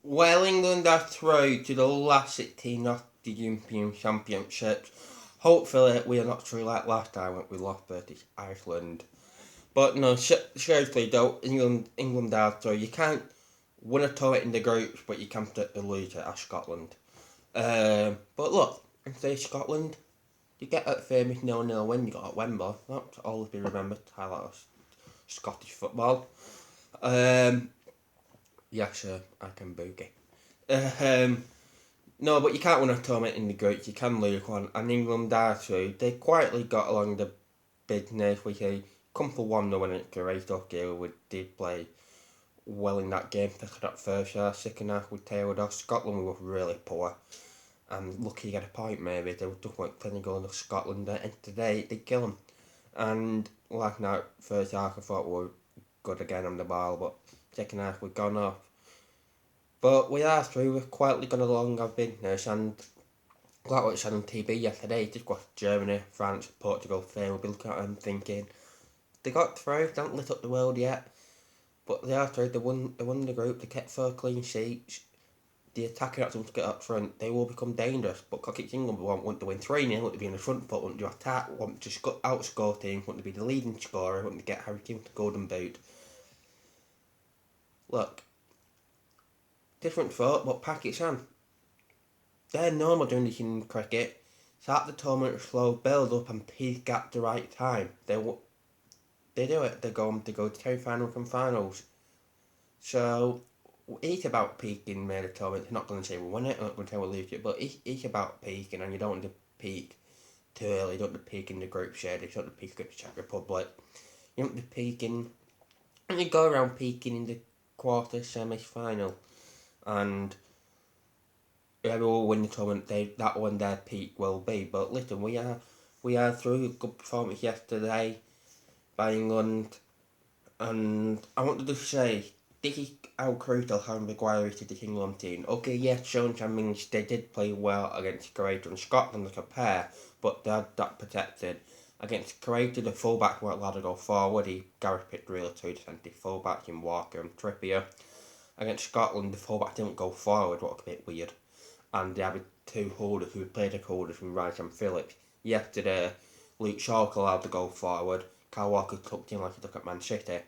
Well, England are through to the last 16 of the European Championships. Hopefully, we are not through like last time when we lost British Iceland. But no, seriously though, England are through. You can't win a tournament in the groups, but you can lose it as Scotland. But look, and say Scotland, you get that famous 0-0 win you got at Wembley. That's always be remembered to highlight of Scottish football. Um, yeah, sure, I can boogie. Um, no, but you can't win a tournament in the groups. You can lose one, and England are through. They quietly got along the business. We say come for 1-0 when it's great. Okay, we did play well in that game. Picked that first half, second half we tailed off. Scotland were really poor, and lucky to get a point maybe. They just weren't clinical enough Scotland, and today they kill them. And last night, first half I thought we were good again on the ball, but second half we've gone off. But we are through. We've quietly gone along our business, and like what it said on TV yesterday, just watched Germany, France, Portugal, Spain. We'll be looking at them thinking they got through. They haven't lit up the world yet, but they are through. They won the group. They kept 4 clean sheets. The attacking options to get up front, they will become dangerous. But Cockett England want to win 3-0, want to be in the front foot, want to attack, want to outscore teams, want to be the leading scorer, want to get Harry Kane the golden boot. Look, different thought, but Pakistan, they're normal doing this in cricket. Start the tournament slow, build up, and peak at the right time. They do it. They go to semi-finals and finals. So it's about peaking made a tournament. I'm not going to say we won it. I'm not going to say we lose it, but it's about peaking, and you don't want to peak too early. You don't want to peak in the group stage. You don't want to peak against Czech Republic. You don't want to peak in, and you go around peaking in the quarter, semi-final, and whoever will win the tournament, that one their peak will be. But listen, we are through. Good performance yesterday by England, and I wanted to say this is how crucial Harry Maguire is to the England team. Okay, yes, Showtime means they did play well against Croatia and Scotland as a pair, but they had that protected. Against Croatia, the fullback weren't allowed to go forward. Gareth picked really two defensive fullbacks in Walker and Trippier. Against Scotland, the fullback didn't go forward, what a bit weird. And they had two holders who played as holders from Rice and Phillips. Yesterday, Luke Shaw allowed to go forward. Kyle Walker tucked in like he took at Man City,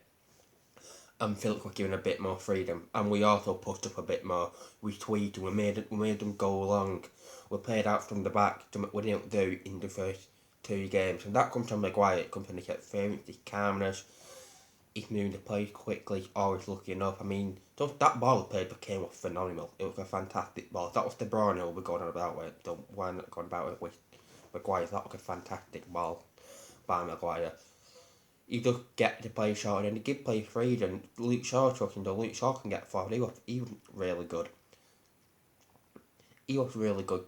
and Phillips was given a bit more freedom. And we also pushed up a bit more. We tweaked and we made them go along. We played out from the back, we didn't do in the first 2 games. And that comes from Maguire. It comes from his experience, his calmness, he's moving the play quickly, he's always looking up. I mean, just that ball he played became was phenomenal. It was a fantastic ball. If that was De Bruyne we're going on about it, don't why not going about it with Maguire? That was a fantastic ball by Maguire. You just get the play short and then you give play freedom. Luke Shaw talking to Luke Shaw can get forward. He was really good. He was really good.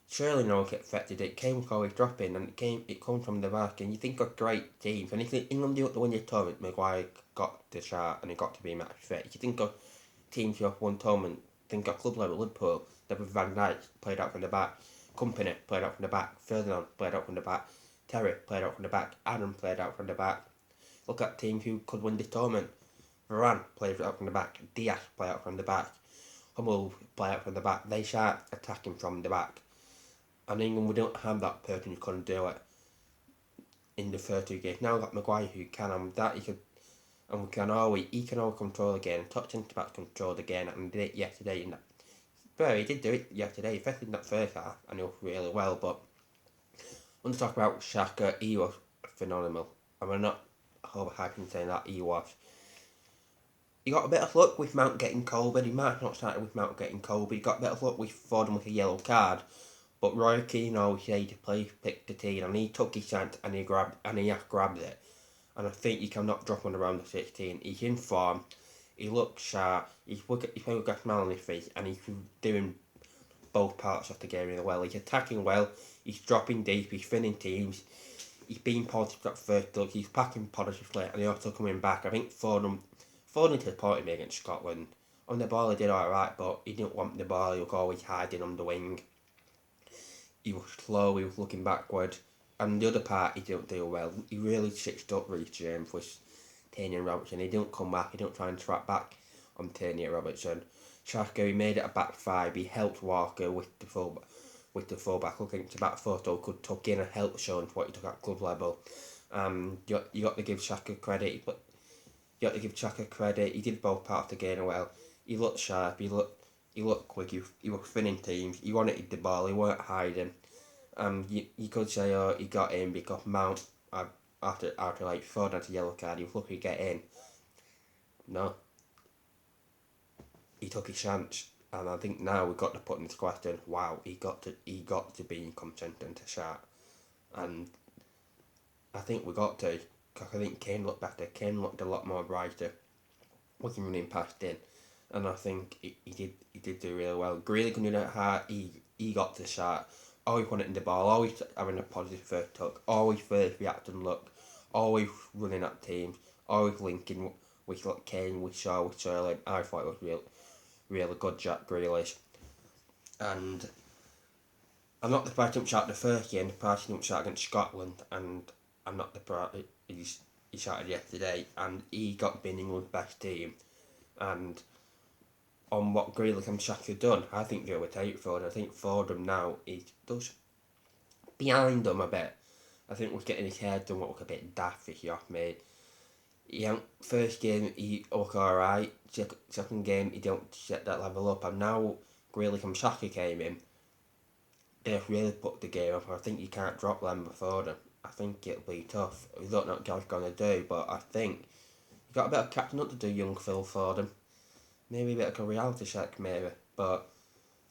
Surely no one affected. It came with always dropping, and it comes from the back. And you think of great teams, and if England do the win your tournament, Maguire got the shot and he got to be match fit. If you think of teams who have won tournament, think of club level Liverpool. David Van Dijk played out from the back, Company played out from the back, Ferdinand played out from the back, Terry played out from the back, Adam played out from the back. Look at teams who could win the tournament. Varane played out from the back, Diaz played out from the back, Hummel played out from the back. They start attacking from the back. And England, we don't have that person who couldn't do it in the first 2 games. Now we've got Maguire who can, and that he can always control the game. Touch into back control the game, and did it yesterday. He did do it yesterday, especially in that first half, and he was really well. But when we talk about Shaka, he was phenomenal. And we're not overhyping saying that he was. He got a bit of luck with Mount getting COVID. He might have not started with Mount getting COVID. He got a bit of luck with Fordham with a yellow card. But Roy Keane always said to play pick the team, and he took his chance and he grabbed it. And I think you cannot drop him around the 16. He's in form. He looks sharp. He's got a smile on his face, and he's doing both parts of the game really well. He's attacking well. He's dropping deep. He's finning teams. He's being positive at first look. He's packing positively, and he's also coming back. I think Fordham disappointed me against Scotland. On the ball, he did alright, but he didn't want the ball. He was always hiding on the wing. He was slow, he was looking backward. And the other part, he didn't do well. He really stitched up Reece James with Tierney and Robertson. He didn't come back, he didn't try and track back on Tierney and Robertson. Xhaka, he made it a back five. He helped Walker with the fullback looking to back four, so could tuck in and help Sean what he took at club level. You got to give Xhaka credit. You got to give Xhaka credit. He did both parts of the game well. He looked sharp. He looked quick. He was finning teams. He wanted the ball. He weren't hiding. You could say, oh, he got in because Mount after like Ford had a yellow card. He was lucky to get in. No, he took his chance, and I think now we've got to put in this question. Wow, he got to be in contention to start, and I think we got to, because I think Kane looked better. Kane looked a lot more brighter, looking running past in, and I think he did do really well. Greeley couldn't do that hard. He got to start. Always wanting the ball, always having a positive first touch, always first reacting look, always running at teams, always linking with like Kane, with Shaw, with Sterling. I thought it was really good, Jack Grealish. And I'm not the price jump shot the first game, the price jump shot against Scotland, and I'm not the price he shouted yesterday, and he got been England's best team. And on what Grealish and Xhaka done, I think they overtake Ford. I think Fordham now is just behind them a bit. I think we're getting his head done what look a bit daft if you ask me. First game he looked alright. Second game he don't set that level up, and now Grealish and Xhaka came in. They've really put the game up. I think you can't drop them before them. I think it'll be tough. We don't know what God's gonna do, but I think you got a bit of catching up to do, young Phil Fordham. Maybe a bit of a reality check, maybe. But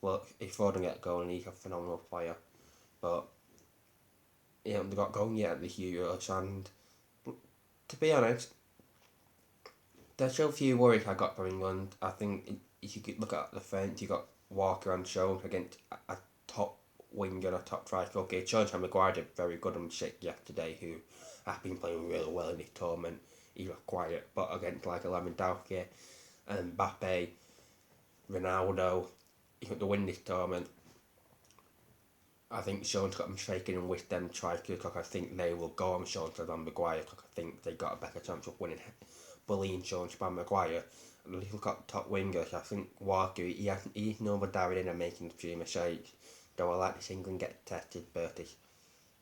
look, if Fordham get going, he's a phenomenal player. But he hasn't got going yet at the Euros, and to be honest, there's still a few worries I got for England. I think if you could look at the French, you got Walker and Schoen against a top winger and a top striker. Okay, Jones and Maguire did very good on Schick yesterday, who have been playing really well in this tournament. He was quiet, but against like Lewandowski and Mbappe, Ronaldo, he could win this tournament. I think Sean's got them shaking and with them strikers, like I think they will go on Sean than Maguire, like I think they got a better chance of winning, bullying Sean than Maguire. And if you look at top wingers, I think Walker, he's no more diving in and making a few mistakes. Though I like to see England get tested, but it's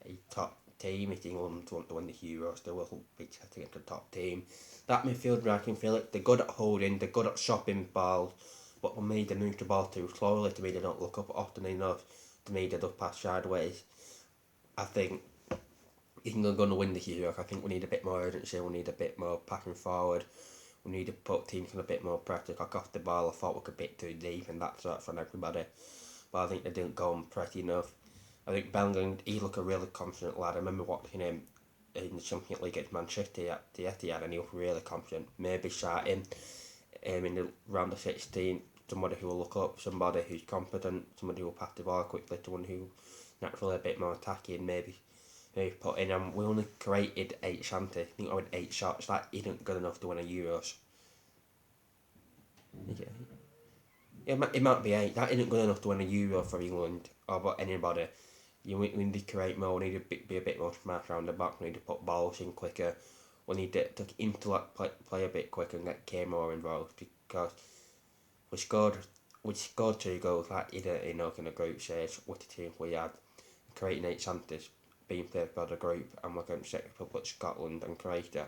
a top team. If England want to win the Euros, they will be testing against the top team. That midfield, I can feel it. They're good at holding, they're good at shopping balls, but for me, they move the ball too slowly. To me, they don't look up often enough. To me, they just pass sideways. I think England are going to win the Euros. I think we need a bit more urgency. We need a bit more passing forward. We need to put teams in a bit more pressure. Like off the ball, I thought we were a bit too deep, and that's from everybody. But I think they didn't go on pretty enough. I think Bellingham, he looked a really confident lad. I remember watching him in the Champions League against Manchester at the Etihad, and he was really confident. Maybe shot him in the round of 16. Somebody who will look up, somebody who's competent, somebody who will pass the ball quickly to one who naturally a bit more attacking, maybe put in. And we only created 8 chances. I think I had 8 shots. That isn't good enough to win a Euros. Yeah, it might be 8. That isn't good enough to win a Euro for England or for anybody. We need to create more. We need to be a bit more smart around the back. We need to put balls in quicker. We need to intellect play a bit quicker and get K more involved, because we scored 2 goals like in a group stage with the team we had, creating 8 chances, being third by the group, and we're going to Czech Republic, Scotland and Croatia.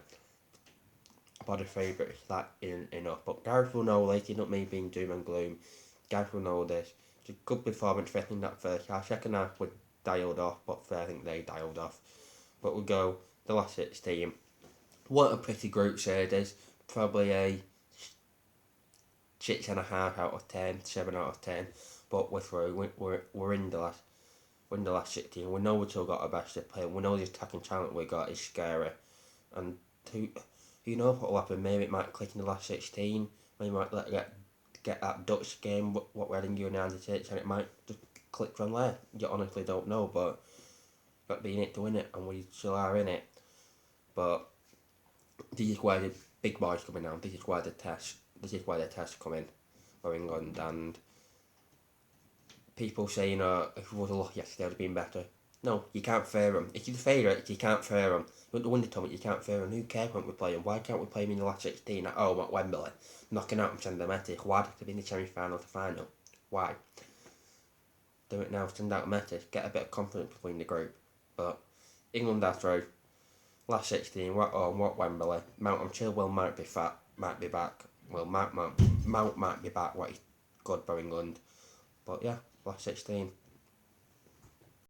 By the favourites, that isn't enough. But Gareth will know, like, not me being doom and gloom. Gareth will know this. It's a good performance for in that first half. Second half we dialed off, but I think they dialed off. But we'll go the last 16. What a pretty group stage is. Probably a 6.5 out of 10, 7 out of 10. But we're through. We're in the last 16. We know we've still got our best to play. We know the attacking talent we got is scary. And who knows what will happen? Maybe it might click in the last 16. Maybe might get that Dutch game, what we're in United States, and it might just click from there. You honestly don't know, but got to be in it to win it, and we still are in it. But this is where the big boys coming now. This is where the tests come in for England, and people saying, if we would have lost yesterday, it would have been better. No, you can't fear them. If you're the favourite, you can't fear them. But the Winter tournament, you can't fear them. Who cares when we play them? Why can't we play them in the last 16 at home at Wembley? Knocking out them Metis. Why do they have to be in the semi-final to final? Why? Do it now, send out Metis. Get a bit of confidence between the group. But England are through. Last 16, what home, what Wembley. Mount and Chilwell might be back. Well, Mount might be back, what he's good for England. But yeah, last 16.